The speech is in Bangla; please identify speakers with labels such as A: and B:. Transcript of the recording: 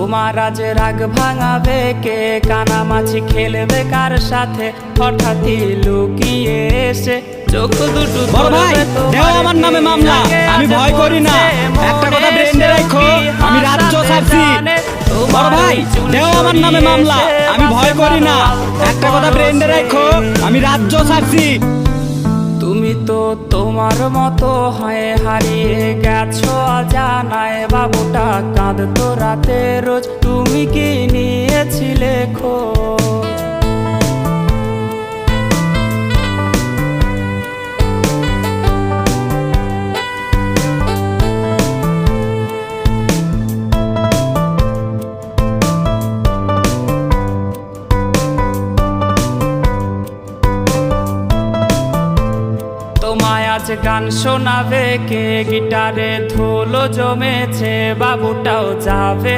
A: তোমার আজ রাগ ভাঙাবে কে, কানামাছি খেলবে কার সাথে, হঠাৎই লুকিয়ে এসে চোখ দুটো
B: বড় ভাই দেও আমার নামে মামলা, আমি ভয় করি না। একটা কথা ব্রেনে রাখো, আমি রাজ্য ছাড়ছি। বড় ভাই দেও আমার নামে মামলা, আমি ভয় করি না। একটা কথা ব্রেনে রাখো, আমি রাজ্য ছাড়ছি।
A: তুমি তো তোমার মতো হয়ে হারিয়ে গেছো অজানায়, বাবুটা কাঁদতো রাতে রোজ, তুমি কি নিয়েছিলে খোঁজ? তোমায় আজ গান শোনাবে কে, গিটারে ধুলো জমেছে, বাবুটাও যাবে